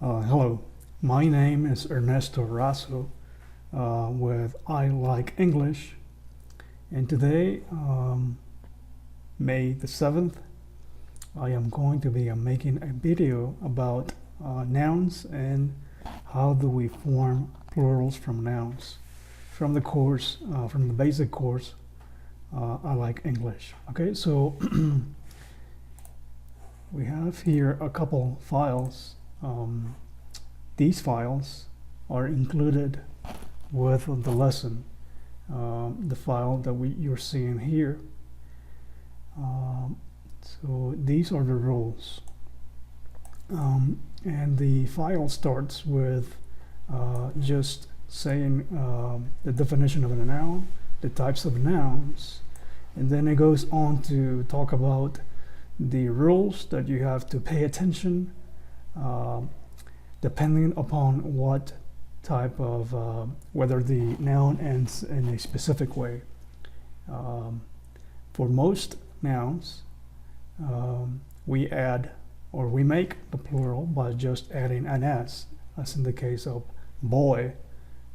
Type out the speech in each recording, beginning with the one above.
Hello, my name is Ernesto Razo with I Like English, and today, May the 7th, I am going to be making a video about nouns and how do we form plurals from nouns from the course, from the basic course, I Like English. Okay, so we have here a couple files. These files are included with the lesson, the file that you're seeing here. So these are the rules, and the file starts with just saying the definition of a noun, the types of nouns, and then it goes on to talk about the rules that you have to pay attention depending upon what type of whether the noun ends in a specific way. For most nouns, we add or we make the plural by just adding an s, as in the case of boy,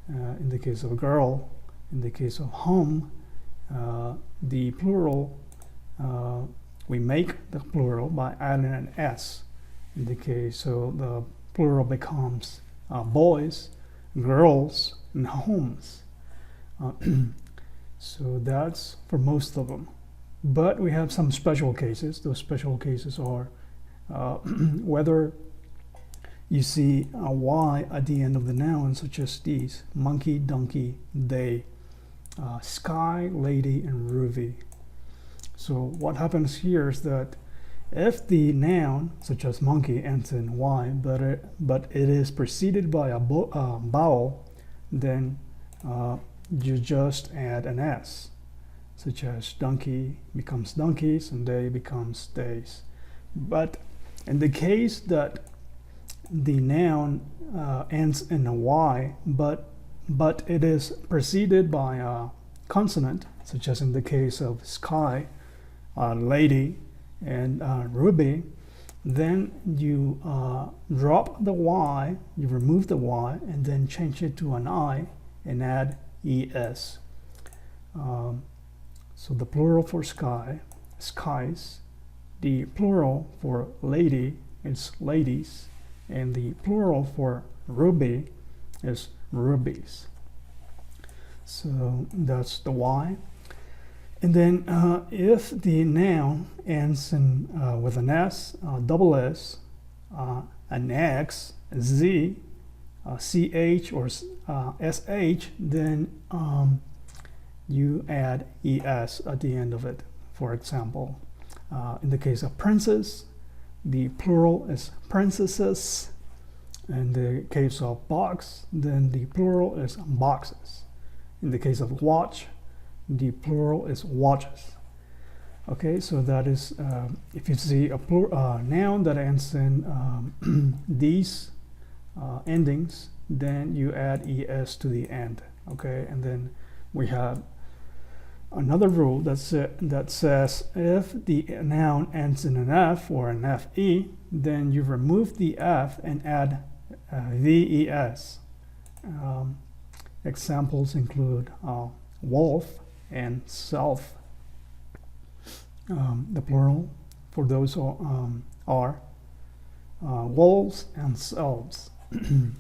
in the case of girl, in the case of home. The plural, we make the plural by adding an s in the case, so the plural becomes boys, girls, and homes. So that's for most of them. But we have some special cases. Those special cases are whether you see a y at the end of the noun, such as these: monkey, donkey, they, sky, lady, and ruby. So what happens here is that if the noun, such as monkey, ends in y, but it is preceded by a vowel, then you just add an s, such as donkey becomes donkeys and day becomes days. But in the case that the noun ends in a y, but it is preceded by a consonant, such as in the case of sky, lady, and ruby, then you drop the y, you remove the y, and then change it to an I and add es. So the plural for sky, skies, the plural for lady is ladies, and the plural for ruby is rubies. So that's the y. And then if the noun ends in, with an s, double s, an x, a z, ch, or sh, then you add es at the end of it. For example, in the case of princess, the plural is princesses. In the case of box, then the plural is boxes. In the case of watch, the plural is watches. Okay, so that is, if you see a noun that ends in these endings, then you add es to the end. Okay, and then we have another rule that says if the noun ends in an f or an fe, then you remove the f and add ves. Examples include wolf and self. The plural for those are wolves and selves. And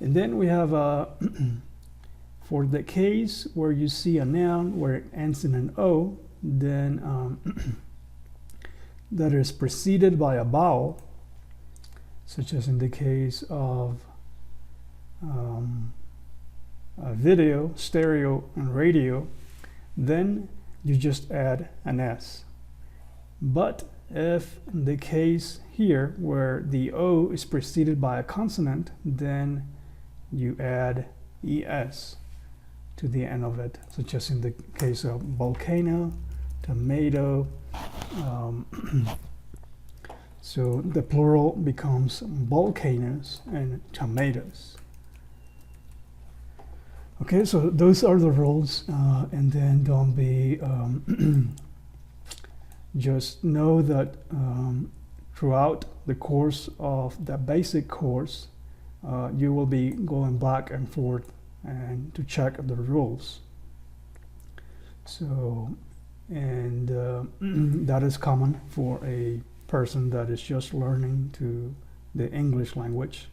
then we have for the case where you see a noun where it ends in an o, then that is preceded by a vowel, such as in the case of video, stereo, and radio, then you just add an s. But if in the case here where the o is preceded by a consonant, then you add es to the end of it, such as in the case of volcano, tomato. So the plural becomes volcanoes and tomatoes. Okay, so those are the rules, and then don't be just know that throughout the course of the basic course, you will be going back and forth and to check the rules. So, and that is common for a person that is just learning to the English language.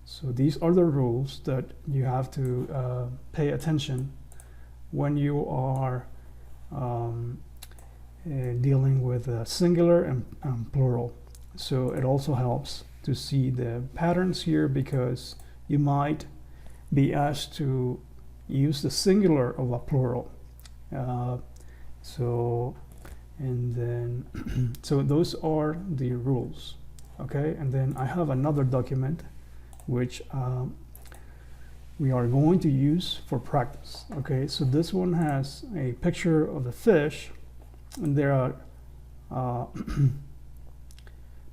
So these are the rules that you have to pay attention when you are dealing with singular and plural. So it also helps to see the patterns here, because you might be asked to use the singular of a plural. And then so those are the rules. Okay, and then I have another document which we are going to use for practice. Okay, so this one has a picture of the fish, and there are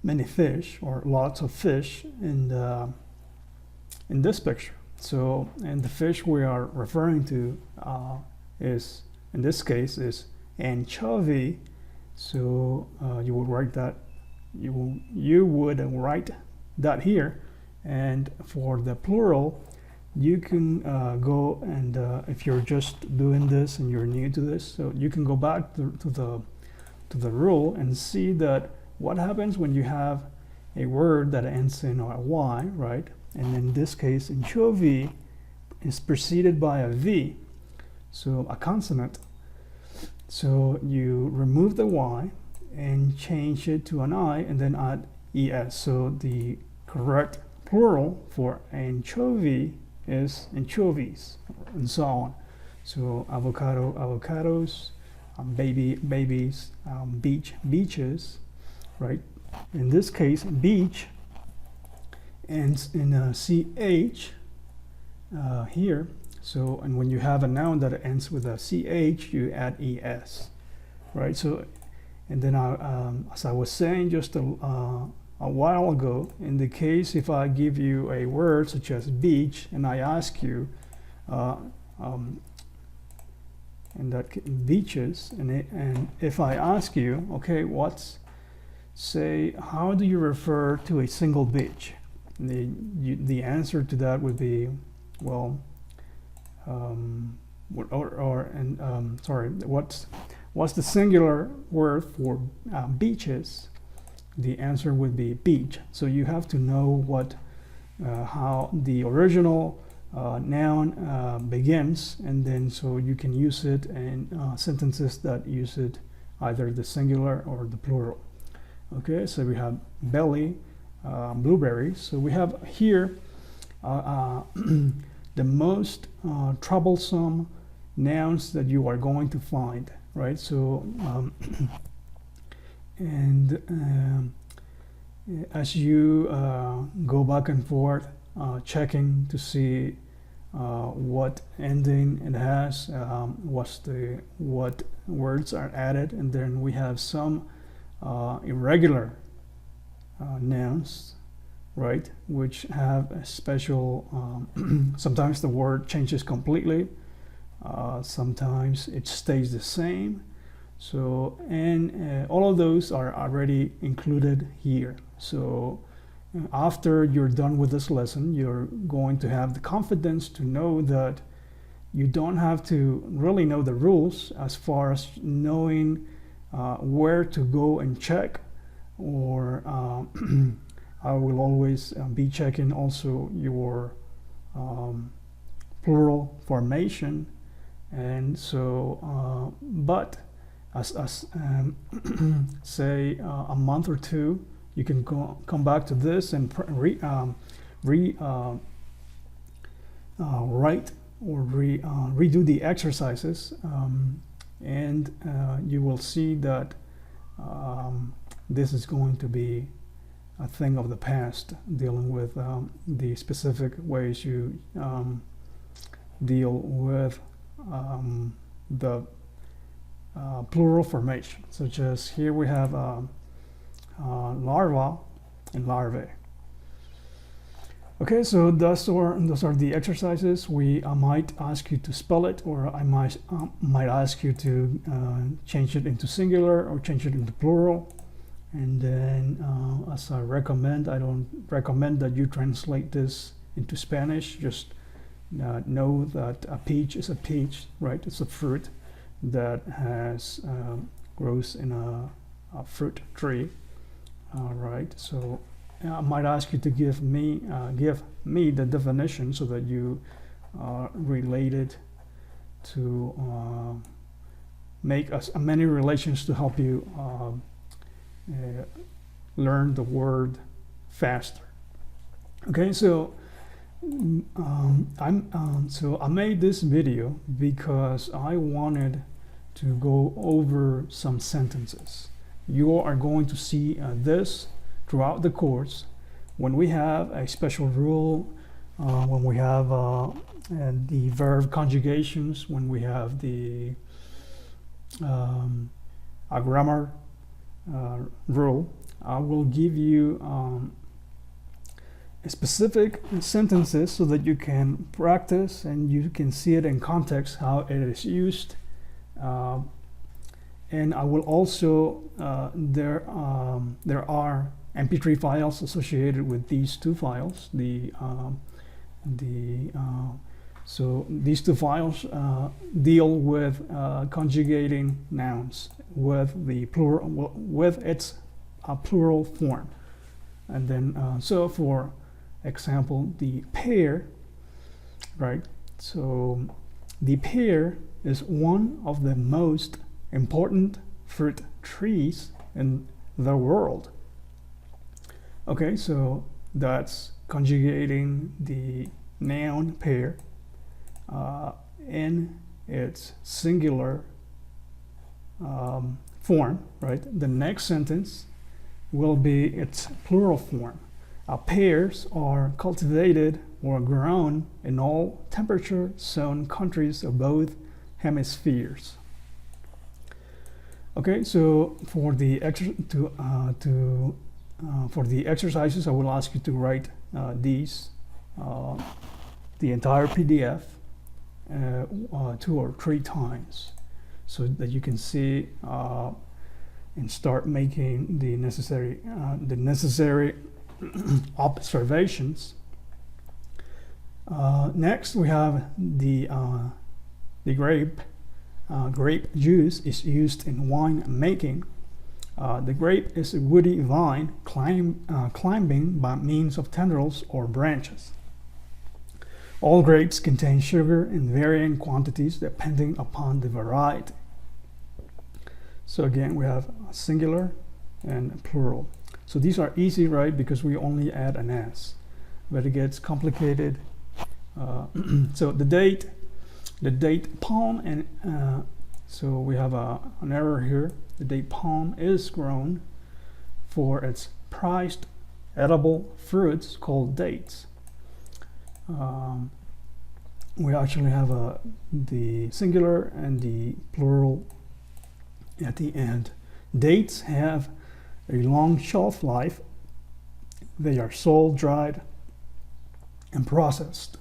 many fish, or lots of fish in this picture. So, and the fish we are referring to is, in this case, is anchovy. So you would write that, you would write that here. And for the plural, you can go and if you're just doing this and you're new to this, so you can go back to the rule and see that what happens when you have a word that ends in a Y, right? And in this case, anchovy is preceded by a V, so a consonant. So you remove the Y and change it to an I, and then add ES. So the correct plural for anchovy is anchovies, and so on. So avocado, avocados, babies, beaches, right? In this case, beach ends in a CH here. So, and when you have a noun that ends with a CH, you add ES, right? So, and then as I was saying just a while ago, in the case if I give you a word such as beach and I ask you, and that beaches, and if I ask you, okay, say, how do you refer to a single beach? The answer to that would be, well, what's the singular word for beaches? The answer would be beach. So you have to know what how the original noun begins, and then so you can use it in sentences that use it either the singular or the plural. Okay, so we have belly, blueberries. So we have here the most troublesome nouns that you are going to find, right? So as you go back and forth checking to see what ending it has, what words are added, and then we have some irregular nouns, right, which have a special sometimes the word changes completely, sometimes it stays the same. So, and all of those are already included here. So after you're done with this lesson, you're going to have the confidence to know that you don't have to really know the rules as far as knowing where to go and check, or I will always be checking also your plural formation. And so but as say a month or two, you can come back to this and write or redo the exercises, and you will see that this is going to be a thing of the past, dealing with the specific ways you deal with the plural formation, such as here we have larva and larvae. Okay, so those are the exercises. We might ask you to spell it, or I might ask you to change it into singular or change it into plural. And then as I don't recommend that you translate this into Spanish, just know that a peach is a peach, right? It's a fruit that has grows in a fruit tree. All right, so I might ask you to give me the definition so that you relate it to make as many relations to help you learn the word faster. Okay, so I made this video because I wanted to go over some sentences. You are going to see this throughout the course. When we have a special rule, when we have the verb conjugations, when we have the a grammar rule, I will give you specific sentences so that you can practice and you can see it in context how it is used. And I will also there are MP3 files associated with these two files. So these two files deal with conjugating nouns with the plural, with its plural form. And then so for example, the pear, right? So the pear is one of the most important fruit trees in the world. Okay, so that's conjugating the noun pear in its singular form, right? The next sentence will be its plural form. Pears are cultivated or grown in all temperature zone countries of both hemispheres. Okay, so for the for the exercises, I will ask you to write these, the entire PDF, 2 or 3 times, so that you can see and start making the necessary observations. Next, we have the grape. Grape juice is used in wine making. The grape is a woody vine climbing by means of tendrils or branches. All grapes contain sugar in varying quantities depending upon the variety. So again, we have singular and plural. So these are easy, right? Because we only add an s. But it gets complicated. So the date palm, and so we have an error here. The date palm is grown for its prized edible fruits called dates. We actually have the singular and the plural at the end. Dates have a long shelf life. They are sold, dried, and processed.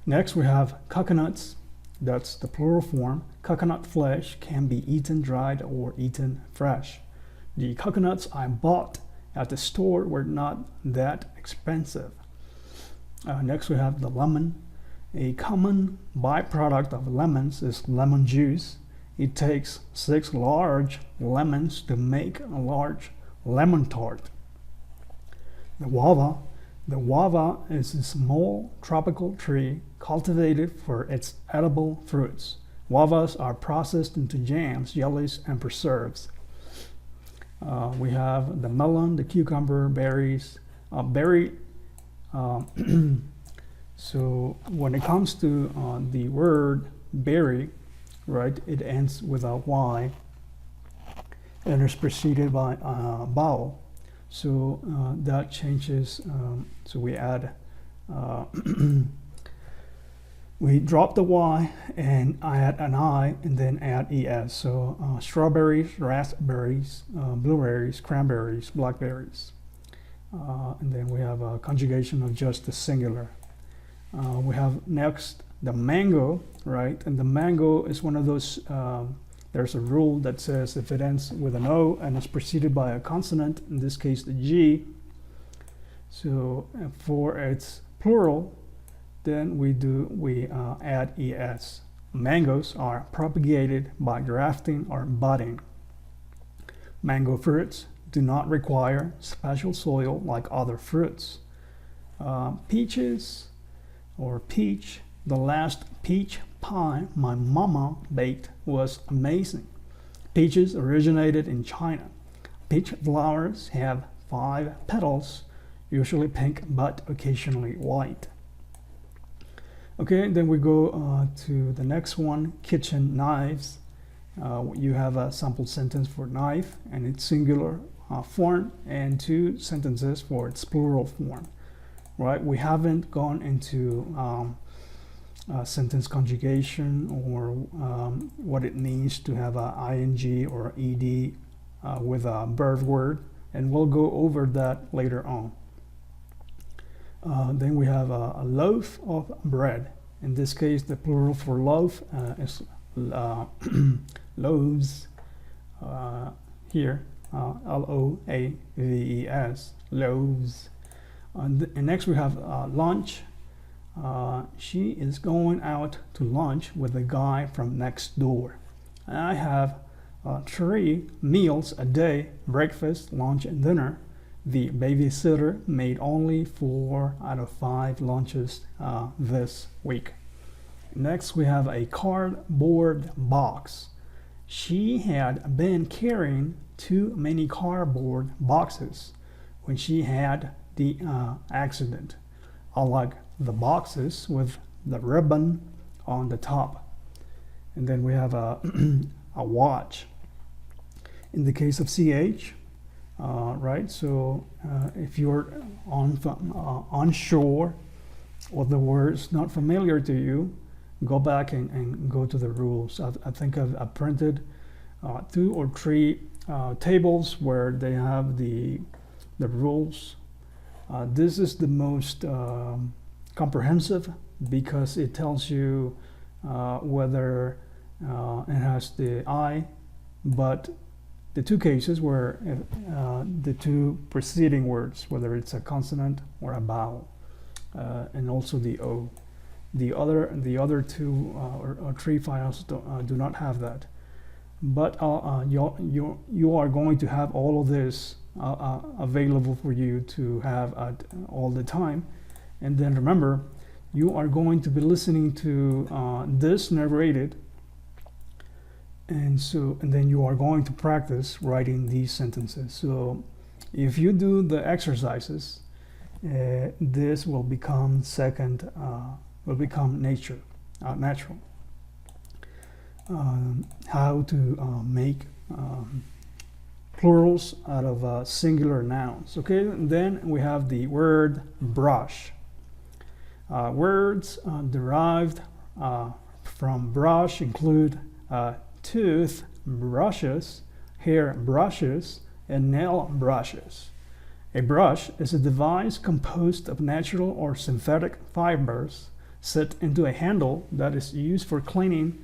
Next, we have coconuts. That's the plural form. Coconut flesh can be eaten dried or eaten fresh. The coconuts I bought at the store were not that expensive. Next, we have the lemon. A common byproduct of lemons is lemon juice. It takes 6 large lemons to make a large lemon tart. The guava is a small tropical tree cultivated for its edible fruits. Guavas are processed into jams, jellies, and preserves. We have the melon, the cucumber, berries. So when it comes to the word berry, right, it ends with a Y and is preceded by a vowel. So that changes. So we add, we drop the Y and add an I and then add ES. So strawberries, raspberries, blueberries, cranberries, blackberries. And then we have a conjugation of just the singular. We have next the mango, right? And the mango is one of those, there's a rule that says if it ends with an O and is preceded by a consonant, in this case the G, so for its plural, then we add es. Mangoes are propagated by grafting or budding. Mango fruits do not require special soil like other fruits. Peaches or peach, the last peach pie my mama baked was amazing. Peaches originated in China. Peach flowers have 5 petals, usually pink but occasionally white. Okay, then we go to the next one, kitchen knives. You have a sample sentence for knife and its singular form, and 2 sentences for its plural form. Right? We haven't gone into sentence conjugation or what it means to have a ing or ed with a verb word, and we'll go over that later on. Then we have a loaf of bread. In this case, the plural for loaf is loaves. Here, L-O-A-V-E-S, loaves. And next we have lunch. She is going out to lunch with the guy from next door. I have 3 meals a day, breakfast, lunch, and dinner. The babysitter made only 4 out of 5 lunches this week. Next, we have a cardboard box. She had been carrying too many cardboard boxes when she had the accident. I like the boxes with the ribbon on the top. And then we have a watch. In the case of CH, right, so if you're unsure or the word's not familiar to you, go back and go to the rules. I think I've printed 2 or 3 tables where they have the rules. This is the most comprehensive because it tells you whether it has the I, but the 2 cases where the 2 preceding words, whether it's a consonant or a vowel, and also the O. The other 2 or 3 files do not have that. But you are going to have all of this available for you to have at all the time. And then remember, you are going to be listening to this narrated, and then you are going to practice writing these sentences. So if you do the exercises, this will become natural. How to make plurals out of singular nouns. Okay, and then we have the word brush. Words derived from brush include tooth brushes, hair brushes, and nail brushes. A brush is a device composed of natural or synthetic fibers set into a handle that is used for cleaning,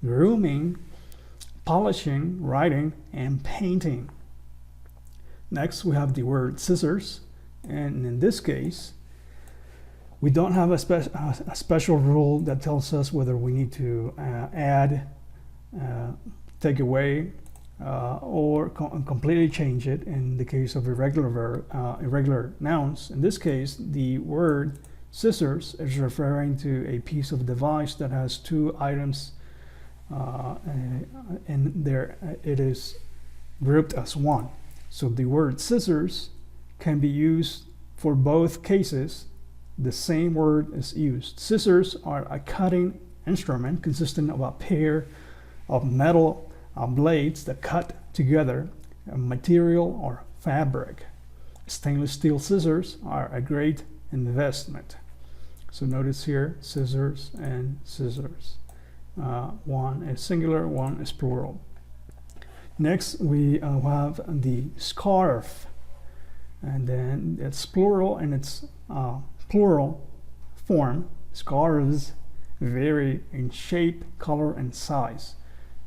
grooming, polishing, writing, and painting. Next, we have the word scissors, and in this case, we don't have a special rule that tells us whether we need to add, take away, or completely change it in the case of irregular nouns. In this case, the word scissors is referring to a piece of device that has 2 items, and there it is grouped as one. So the word scissors can be used for both cases. The same word is used. Scissors are a cutting instrument consisting of a pair of metal blades that cut together a material or fabric. Stainless steel scissors are a great investment. So notice here, scissors and scissors. One is singular, one is plural. Next, we have the scarf, and then it's plural in its plural form. Scarves vary in shape, color, and size.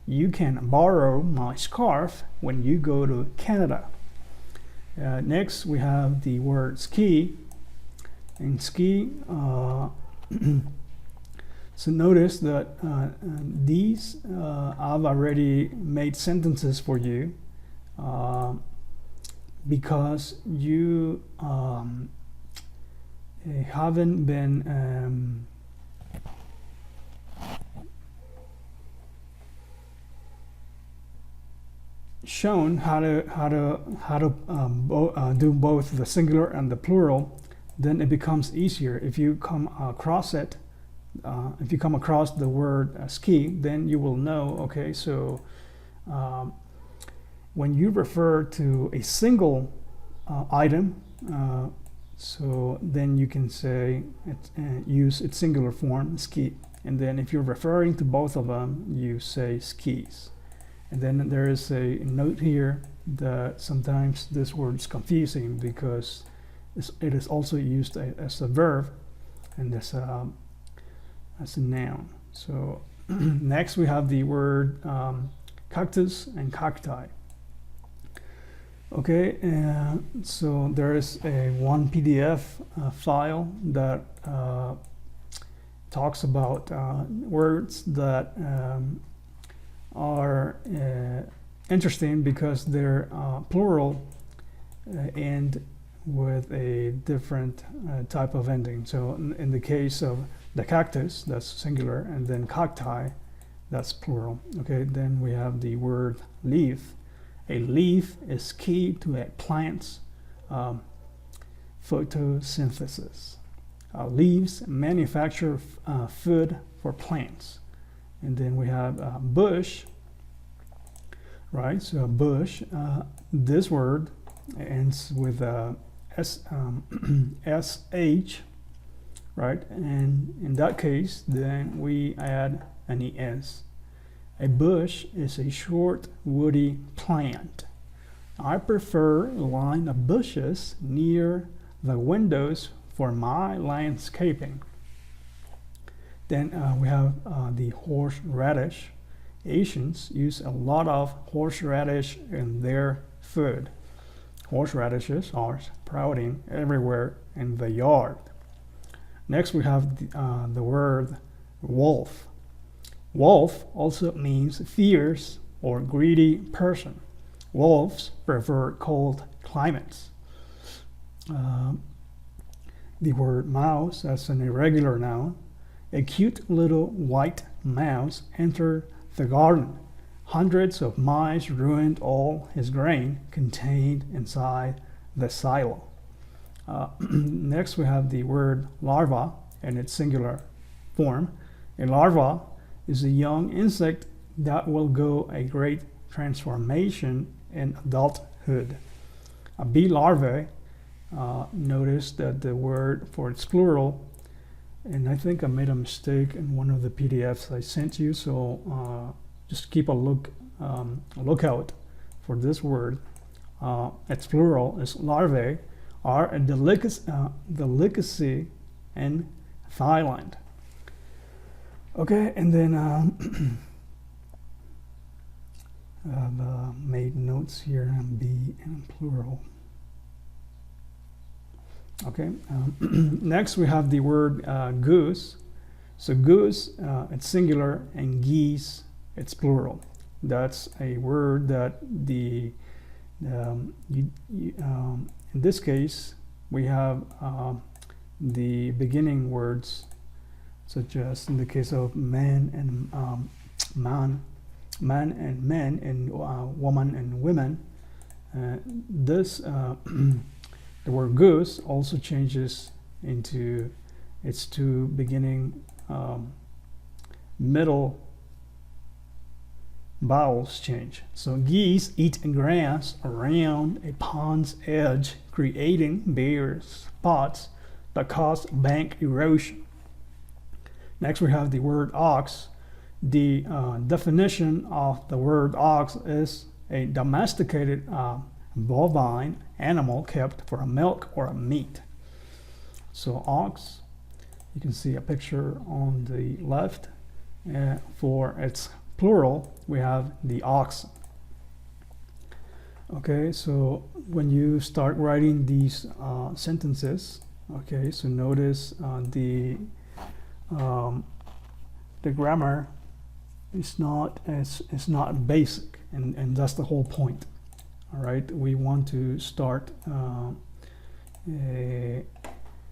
You can borrow my scarf when you go to Canada. Next, we have the word ski, and ski. So notice that these I've already made sentences for you because you haven't been shown how to do both the singular and the plural. Then it becomes easier. If you come across it, if you come across the word ski, then you will know, okay, so when you refer to a single item, so then you can say use its singular form, ski. And then if you're referring to both of them, you say skis. And then there is a note here that sometimes this word is confusing because it is also used as a verb and as a noun. So next we have the word cactus and cacti. Okay, so there is one PDF file that talks about words that are interesting because they're plural and with a different type of ending. So in the case of the cactus, that's singular, and then cacti, that's plural. Okay, then we have the word leaf. A leaf is key to a plant's photosynthesis. Leaves manufacture food for plants. And then we have bush, right? So bush, this word ends with sh, right? And in that case, then we add an es. A bush is a short, woody plant. I prefer a line of bushes near the windows for my landscaping. Then we have the horseradish. Asians use a lot of horseradish in their food. Horseradishes are sprouting everywhere in the yard. Next we have the word wolf. Wolf also means fierce or greedy person. Wolves prefer cold climates. The word mouse, that's an irregular noun. A cute little white mouse entered the garden. Hundreds of mice ruined all his grain contained inside the silo. Next we have the word larva in its singular form. A larva is a young insect that will go a great transformation in adulthood. A bee larvae, notice that the word for its plural, and I think I made a mistake in one of the PDFs I sent you, so just keep a lookout for this word. Its plural is larvae, are a delicacy in Thailand. Okay, and then I've made notes here on be in plural. Okay, next we have the word goose. So goose, it's singular, and geese, it's plural. That's a word that in this case we have the beginning words, such as in the case of man and man and men, and woman and women. The word goose also changes into its two beginning middle vowels change. So geese eat grass around a pond's edge, creating bare spots that cause bank erosion. Next we have the word ox. The definition of the word ox is a domesticated bovine animal kept for milk or meat. So ox, you can see a picture on the left. For its plural, we have the oxen. Okay, so when you start writing these sentences, Okay, so notice the grammar is not basic, and that's the whole point. All right, we want to start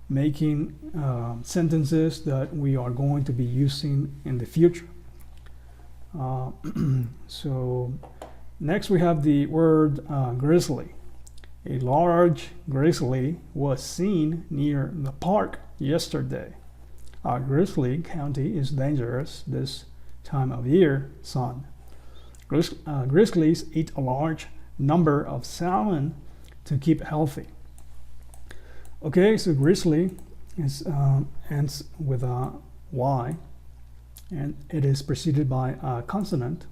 making sentences that we are going to be using in the future. So next we have the word grizzly. A large grizzly was seen near the park yesterday. Grizzly County is dangerous this time of year, son. Grizzlies eat a large number of salmon to keep healthy. Okay, so grizzly ends with a Y, and it is preceded by a consonant.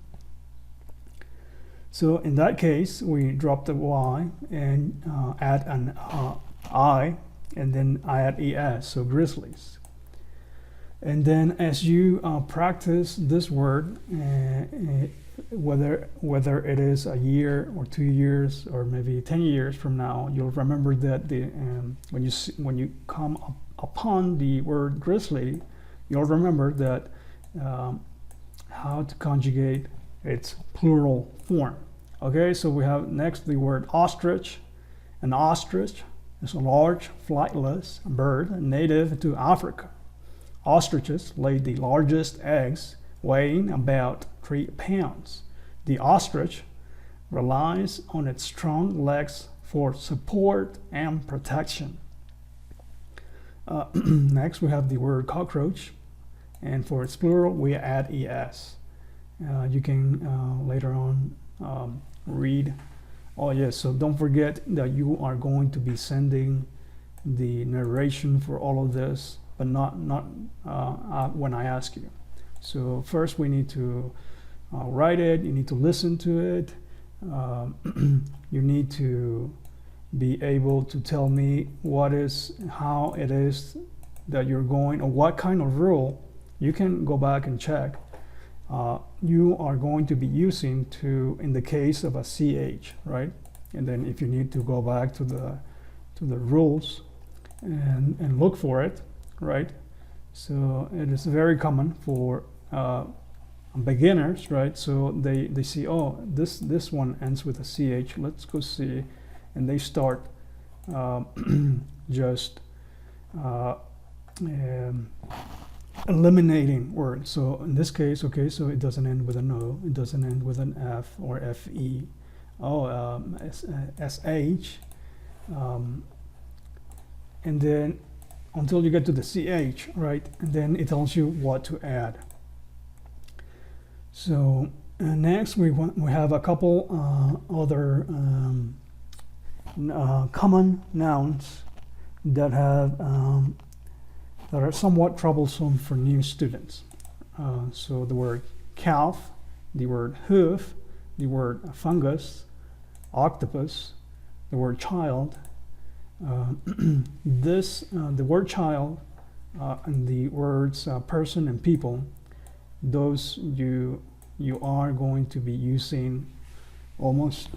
So in that case, we drop the Y and add an I, and then I add ES, so grizzlies. And then as you practice this word, whether it is a year or 2 years or maybe 10 years from now, you'll remember that when you come upon the word grizzly, you'll remember that how to conjugate its plural form. Okay, so we have next the word ostrich. An ostrich is a large flightless bird native to Africa. Ostriches lay the largest eggs, weighing about 3 pounds. The ostrich relies on its strong legs for support and protection. Next we have the word cockroach, and for its plural we add ES. You can later on read. Oh yes, so don't forget that you are going to be sending the narration for all of this, but not when I ask you. So first we need to write it, you need to listen to it, you need to be able to tell me how it is that you're going, or what kind of rule. You can go back and check. You are going to be using in the case of a CH, right? And then if you need to go back to the rules and look for it, right? So it is very common for beginners, right? So they see, oh, this one ends with a CH, let's go see, and they start just eliminating words. So in this case, okay, so it doesn't end with an O, it doesn't end with an F or FE, SH, and then until you get to the CH, right? And then it tells you what to add. So next we have a couple other common nouns that are somewhat troublesome for new students. So the word calf, the word hoof, the word fungus, octopus, the word child. The word child and the words person and people, those you are going to be using almost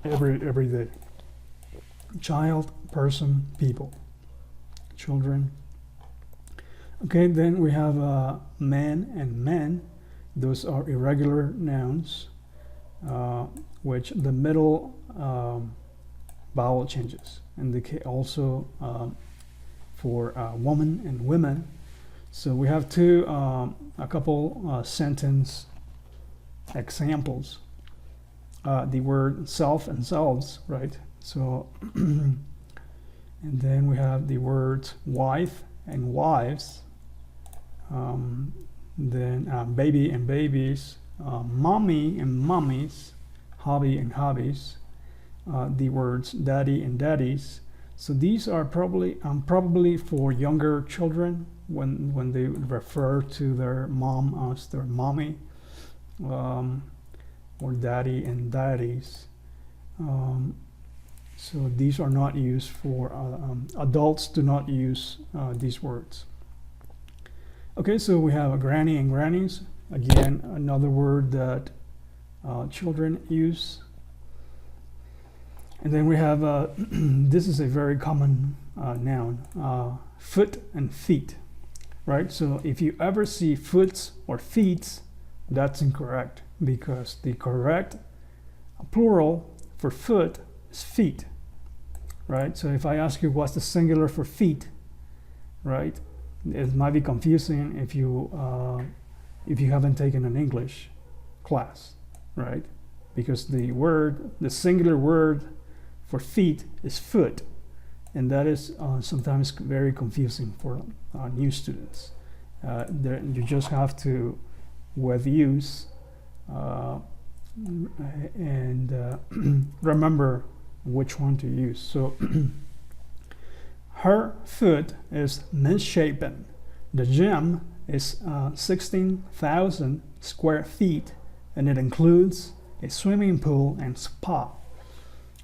every day. Child, person, people, children. Okay, then we have man and men. Those are irregular nouns, which the middle vowel changes, and they also for woman and women. So we have a couple sentence examples. The word self and selves, right? So and then we have the words wife and wives, then baby and babies, mommy and mummies, hobby and hobbies, the words daddy and daddies. So these are probably for younger children when they refer to their mom as their mommy, or daddy and daddies. So these are not used for adults. Do not use these words. Okay, so we have a granny and grannies. Again, another word that children use. And then we have this is a very common noun, foot and feet, right? So if you ever see foots or feet, that's incorrect, because the correct plural for foot is feet, right? So if I ask you what's the singular for feet, right, it might be confusing if you haven't taken an English class, right? Because the singular word for feet is foot, and that is sometimes very confusing for new students. You just have to, with use, and remember which one to use. So her foot is misshapen. The gym is 16,000 square feet, and it includes a swimming pool and spa.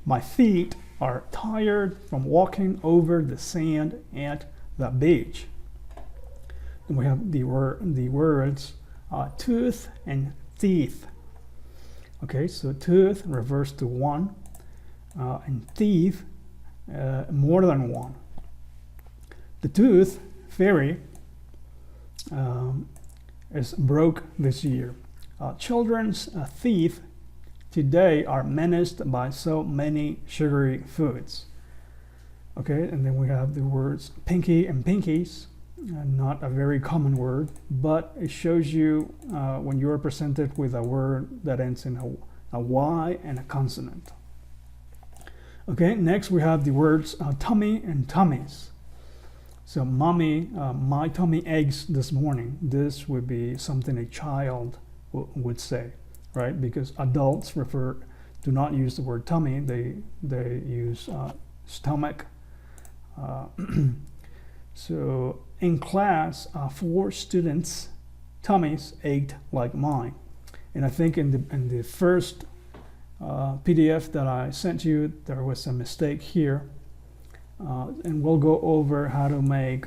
My feet are tired from walking over the sand at the beach. And we have the words tooth and teeth. Okay, so tooth refers to one, and teeth, more than one. The tooth fairy is broke this year. Children's teeth today are menaced by so many sugary foods. Okay, and then we have the words pinky and pinkies. Not a very common word, but it shows you when you are presented with a word that ends in a Y and a consonant. Okay, next we have the words tummy and tummies. So mommy, my tummy aches this morning. This would be something a child would say, right? Because adults do not use the word tummy. They use stomach. So in class, 4 students' tummies ached like mine. And I think in the first PDF that I sent you, there was a mistake here. And we'll go over how to make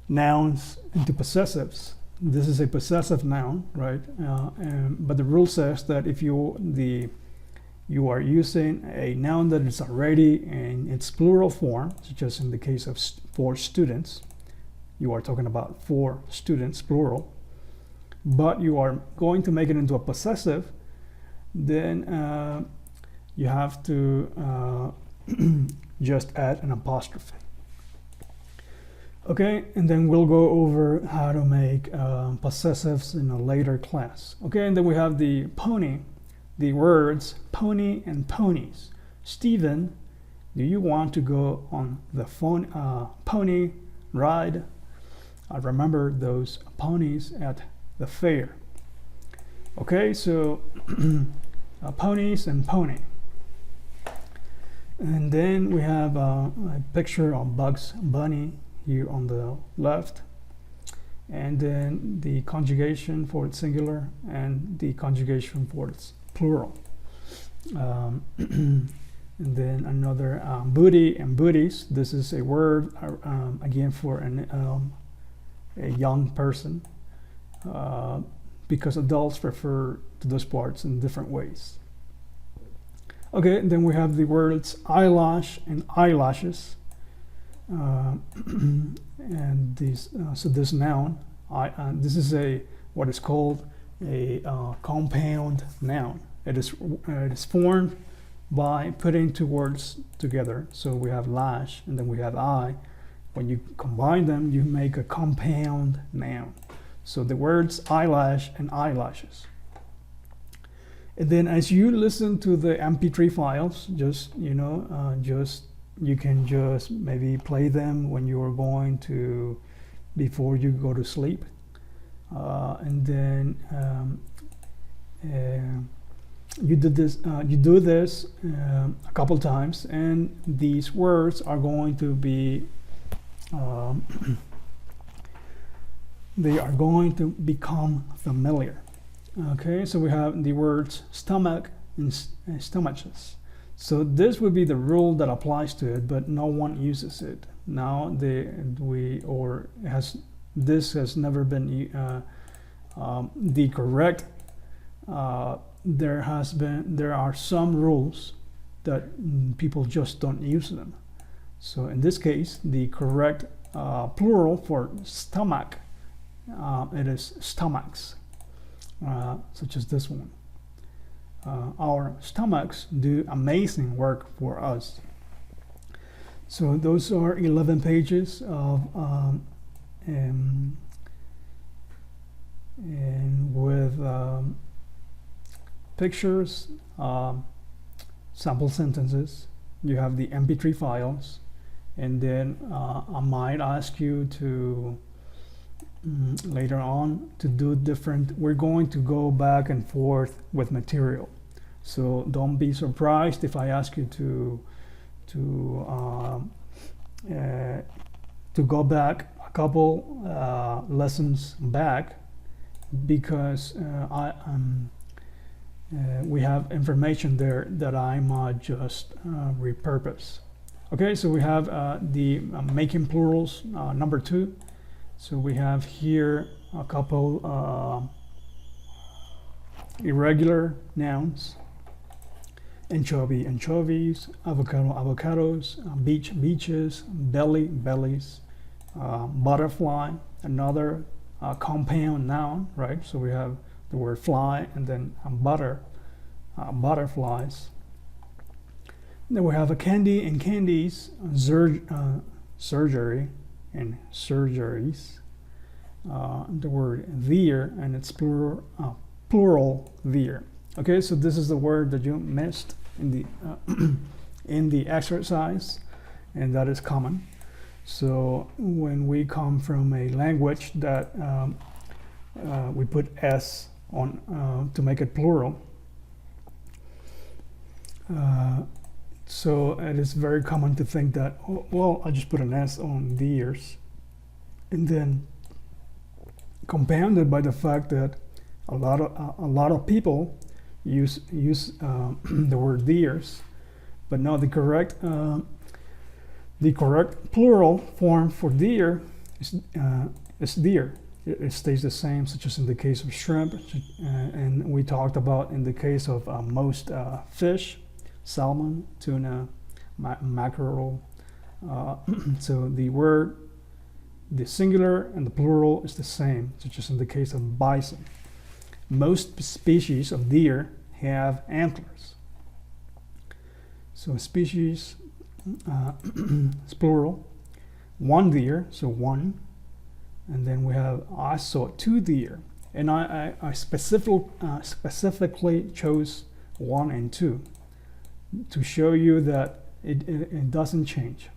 nouns into possessives. This is a possessive noun, right? But the rule says that if you are using a noun that is already in its plural form, such as in the case of 4 students, you are talking about 4 students, plural, but you are going to make it into a possessive, then you have to just add an apostrophe. Okay, and then we'll go over how to make possessives in a later class. Okay, and then we have the pony. The words pony and ponies. Stephen, do you want to go on the pony ride? I remember those ponies at the fair. Okay, so ponies and pony. And then we have a picture of Bugs Bunny here on the left. And then the conjugation for its singular and the conjugation for its plural. And then another booty and booties. This is a word again for a young person, because adults refer to those parts in different ways. Okay, and then we have the words eyelash and eyelashes. And these, so this noun, this is what is called a compound noun. It is formed by putting 2 words together. So we have lash and then we have eye. When you combine them, you make a compound noun. So the words eyelash and eyelashes. And then as you listen to the MP3 files, you can just maybe play them when you are going to, before you go to sleep. And then you do this a couple times, and these words are going to be they are going to become familiar. Okay, so we have the words stomach and stomaches. So this would be the rule that applies to it, but no one uses it now. This has never been the correct. There are some rules that people just don't use them. So in this case, the correct plural for stomach, it is stomachs, such as this one. Our stomachs do amazing work for us. So those are 11 pages of and with pictures, sample sentences. You have the MP3 files, and then I might ask you to later on to do different. We're going to go back and forth with material, so don't be surprised if I ask you to go back a couple lessons back, because we have information there that I might just repurpose. Okay, so we have the making plurals number 2. So we have here a couple irregular nouns: anchovy, anchovies; avocado, avocados; beach, beaches; belly, bellies; butterfly, another compound noun, right? So we have the word fly and then butterflies. Then we have a candy and candies, surgery and surgeries. The word their, and it's plural their. Okay, so this is the word that you missed in the in the exercise, and that is common. So when we come from a language that we put s on to make it plural, so it is very common to think that, oh, well, I just put an s on theirs, and then compounded by the fact that a lot of people use the word theirs, but no, the correct plural form for deer is deer. It stays the same, such as in the case of shrimp, and we talked about in the case of most fish: salmon, tuna, mackerel. So the word, the singular and the plural is the same, such as in the case of bison. Most species of deer have antlers. So species is plural. One deer, so one. And then we have I saw 2 deer. And I specifically chose 1 and 2 to show you that it doesn't change.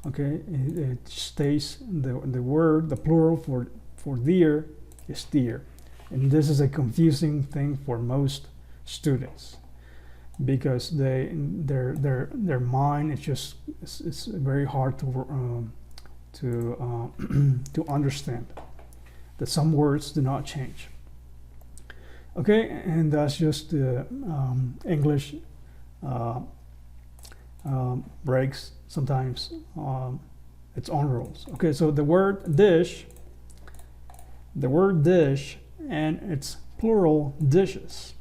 Okay, it stays the word, the plural for deer is deer. And this is a confusing thing for most students, because their mind is just it's very hard to understand that some words do not change. Okay, and that's just the English breaks sometimes its own rules. Okay, so the word dish, and its plural dishes.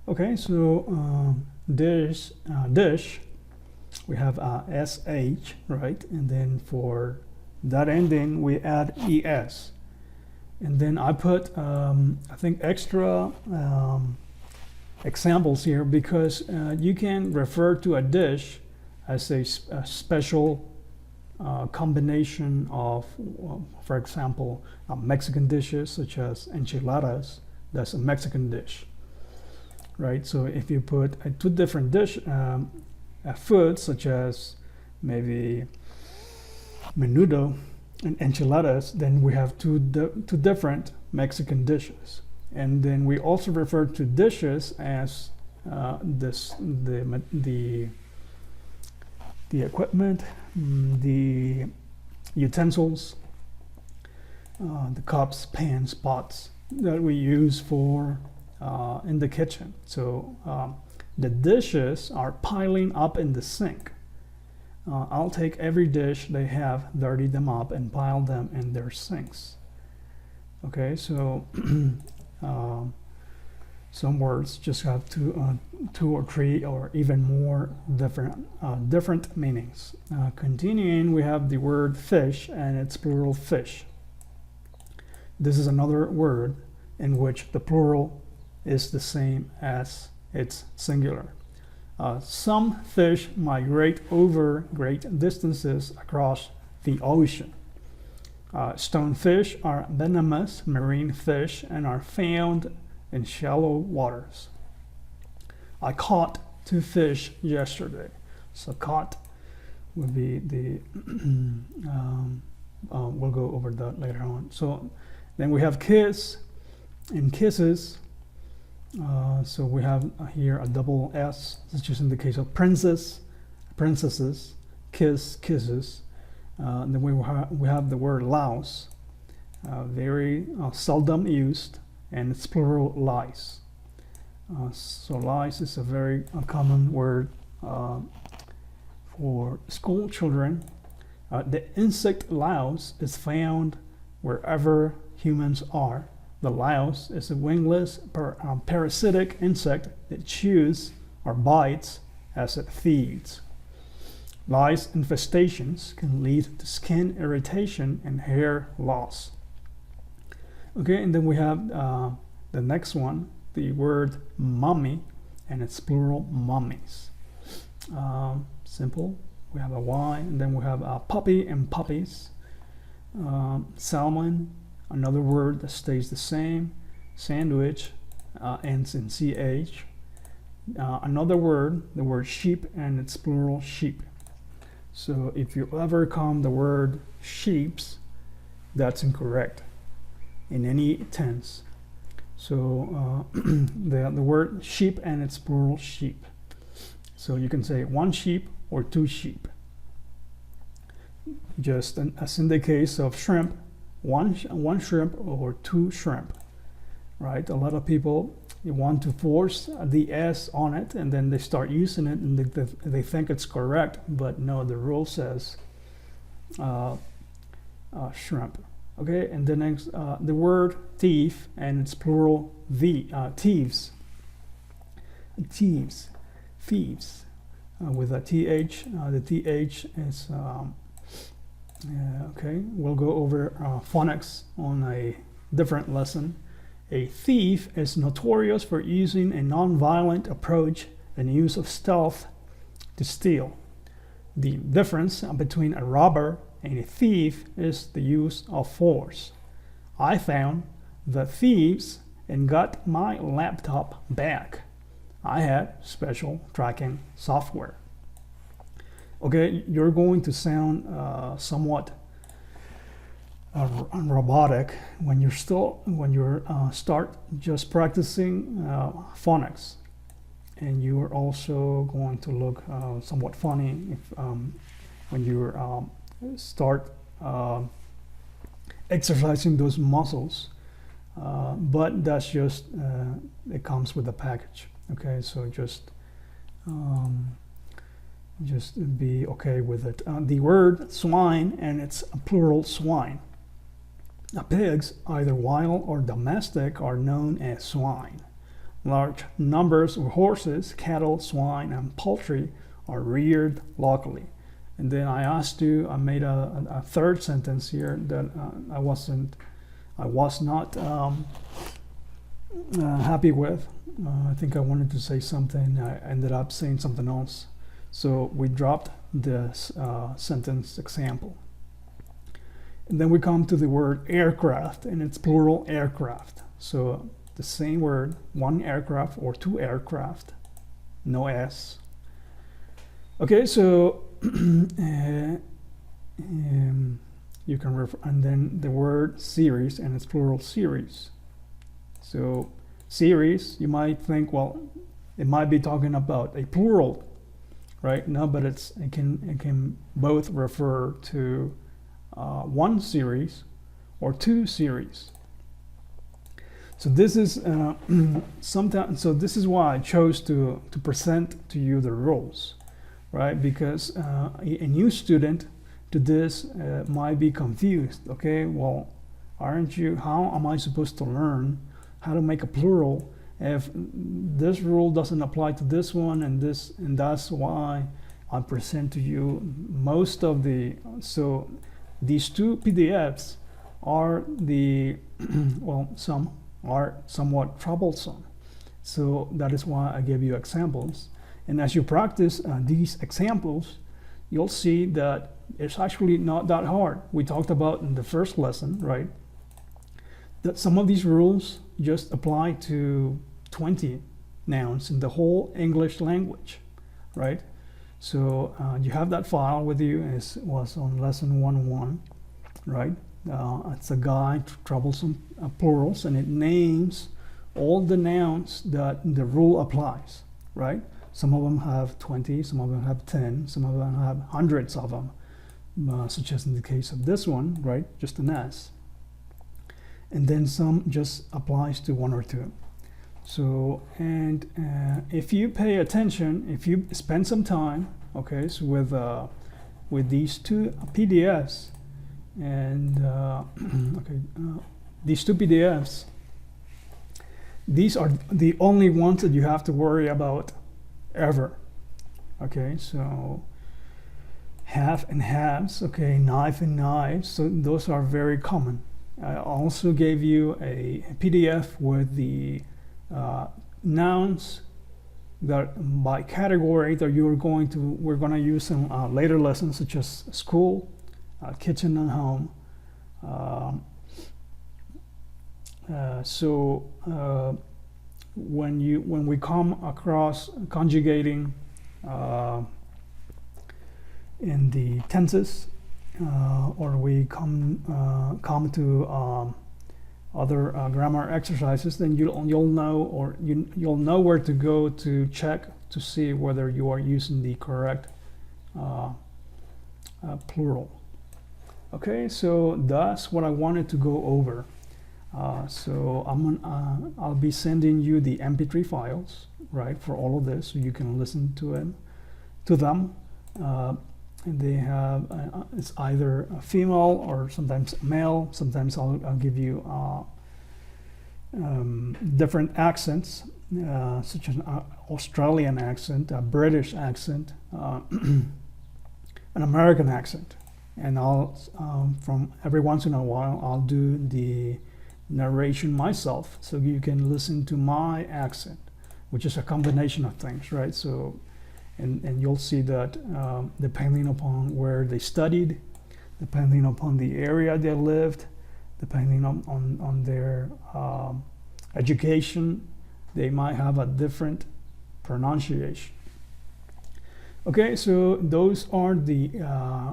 Okay, so dish, we have sh, right? And then for that ending we add es. And then I put I think extra examples here, because you can refer to a dish as a special combination of, for example, Mexican dishes such as enchiladas. That's a Mexican dish, right? So if you put 2 different foods, such as maybe menudo and enchiladas, then we have two different Mexican dishes. And then we also refer to dishes as the equipment, the utensils, the cups, pans, pots that we use for in the kitchen. So the dishes are piling up in the sink. I'll take every dish they have, dirty them up, and pile them in their sinks. Okay, so Some words just have two or three or even more different meanings. Continuing, we have the word fish and its plural fish. This is another word in which the plural is the same as its singular. Some fish migrate over great distances across the ocean. Stonefish are venomous marine fish and are found in shallow waters. I caught 2 fish yesterday. So caught would be the we'll go over that later on. So then we have kiss and kisses. So we have here a double S, such as in the case of princess, princesses, kiss, kisses. Then we have the word louse, very seldom used, and it's plural lice. So lice is a very common word for school children. The insect louse is found wherever humans are. The louse is a wingless parasitic insect that chews or bites as it feeds. Lice infestations can lead to skin irritation and hair loss. Okay, and then we have the next one, the word mummy, and it's plural mummies. Simple. We have a Y, and then we have a puppy and puppies. Salmon, another word that stays the same. Sandwich ends in CH. Another word, the word sheep, and it's plural sheep. So if you ever come the word sheeps, that's incorrect in any tense. So the word sheep and its plural sheep. So you can say 1 sheep or 2 sheep. Just as in the case of shrimp, one shrimp or 2 shrimp, right? A lot of people want to force the S on it, and then they start using it, and they think it's correct, but no, the rule says shrimp. Okay, and the next, the word thief, and it's plural thieves. Thieves, with a TH. The TH is okay. We'll go over phonics on a different lesson. A thief is notorious for using a non-violent approach and use of stealth to steal. The difference between a robber and a thief is the use of force. I found the thieves and got my laptop back. I had special tracking software. Okay, you're going to sound somewhat robotic when you're start just practicing phonics, and you're also going to look somewhat funny if when you start exercising those muscles, but that's just it comes with the package. Okay, so just be okay with it. The word swine, and it's a plural swine. Pigs, either wild or domestic, are known as swine. Large numbers of horses, cattle, swine, and poultry are reared locally. And then I made a third sentence here that I was not happy with. I think I wanted to say something. I ended up saying something else. So we dropped this sentence example. And then we come to the word aircraft, and it's plural aircraft. So the same word, 1 aircraft or 2 aircraft, no S. Okay, so you can refer, and then the word series, and it's plural series. So series, you might think, well, it might be talking about a plural, right? No, but it can both refer to 1 series or 2 series. So this is sometimes. So this is why I chose to present to you the rules, right? Because a new student to this might be confused. Okay, well, aren't you? How am I supposed to learn how to make a plural if this rule doesn't apply to this one and this, and that's why I present to you most of the, so these two PDFs are the, well, some are somewhat troublesome. So that is why I gave you examples. And as you practice these examples, you'll see that it's actually not that hard. We talked about in the first lesson, right, that some of these rules just apply to 20 nouns in the whole English language, right? So you have that file with you, as was on lesson 101, right? It's a guide to troublesome plurals, and it names all the nouns that the rule applies, right? Some of them have 20, some of them have 10, some of them have hundreds of them, such as in the case of this one, right? Just an S. And then some just applies to one or two. So, and if you pay attention, if you spend some time, okay, so with these two PDFs, and these two PDFs, these are the only ones that you have to worry about ever. Okay, so half and halves, okay, knife and knives, so those are very common. I also gave you a PDF with the nouns that by category that we're going to use in later lessons, such as school, kitchen and home. When we come across conjugating in the tenses, or we come to other grammar exercises, then you'll know, or you'll know where to go to check to see whether you are using the correct plural. Okay, so that's what I wanted to go over. So I'll be sending you the MP3 files, right, for all of this, so you can listen to them. And they have it's either a female or sometimes male. Sometimes I'll give you different accents, such as an Australian accent, a British accent, an American accent, and I'll from every once in a while I'll do the narration myself, so you can listen to my accent, which is a combination of things, right? So. And you'll see that depending upon where they studied, depending upon the area they lived, depending on their education, they might have a different pronunciation. Okay, so those are the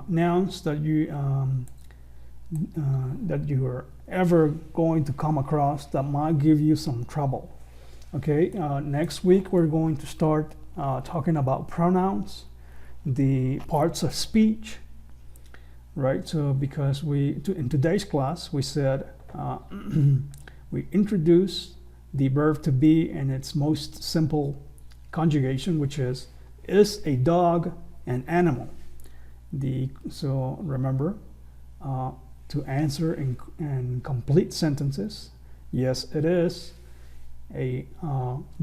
nouns that you are ever going to come across that might give you some trouble. Okay, next week we're going to start talking about pronouns, the parts of speech, right? So because in today's class we said we introduced the verb to be in its most simple conjugation, which is a dog an animal? So remember, to answer in complete sentences, yes, it is. A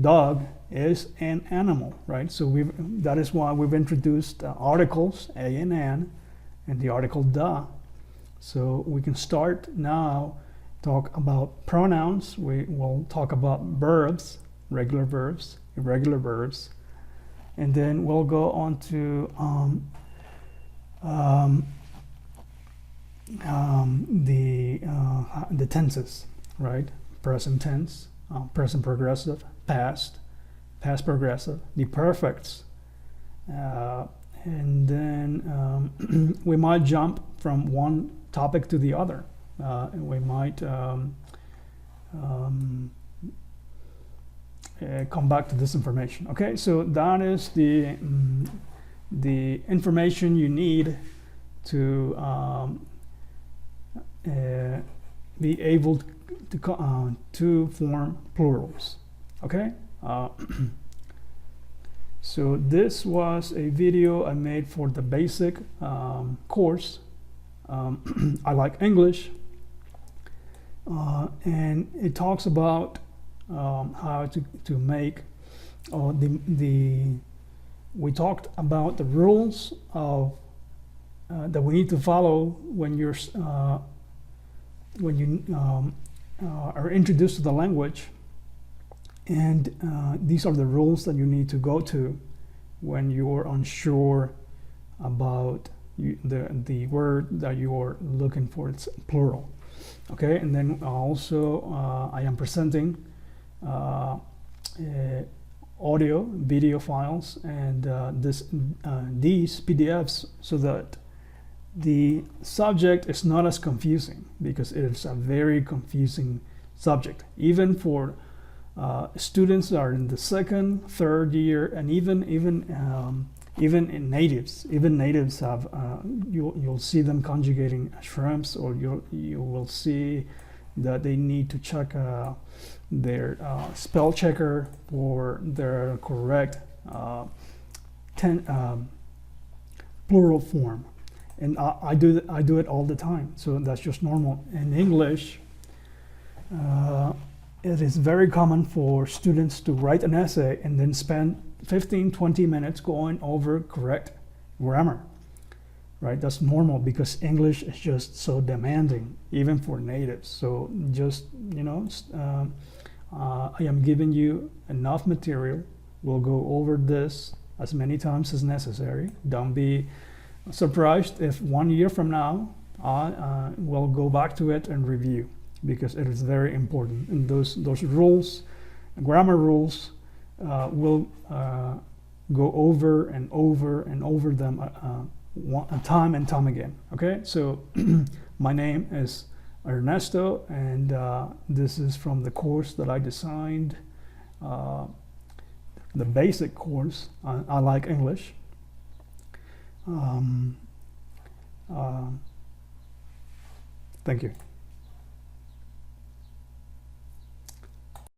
dog is an animal, right? So that is why we've introduced articles a and an, and the article da. So we can start now talk about pronouns. We will talk about verbs, regular verbs, irregular verbs, and then we'll go on to the tenses, right? Present tense, present progressive, past progressive, the perfects, and then we might jump from one topic to the other. And we might come back to this information. Okay, so that is the information you need to be able to form plurals. Okay, so this was a video I made for the basic course. I Like English, and it talks about how to make we talked about the rules of that we need to follow when you are introduced to the language, and these are the rules that you need to go to when you're unsure about the word that you are looking for. It's plural. Okay, and then also I am presenting audio, video files, and these PDFs, so that the subject is not as confusing, because it is a very confusing subject, even for students that are in the second, third year, and even in natives. Even natives have you'll see them conjugating shrimps, or you will see that they need to check their spell checker for their correct plural form. And I do it all the time, so that's just normal. In English, it is very common for students to write an essay and then spend 15-20 minutes going over correct grammar, right? That's normal, because English is just so demanding, even for natives. So just, I am giving you enough material. We'll go over this as many times as necessary. Don't be surprised if 1 year from now we'll go back to it and review, because it is very important. And those rules, grammar rules, will go over and over and over them time and time again. Okay, so my name is Ernesto, and this is from the course that I designed, the basic course. I like English. Thank you.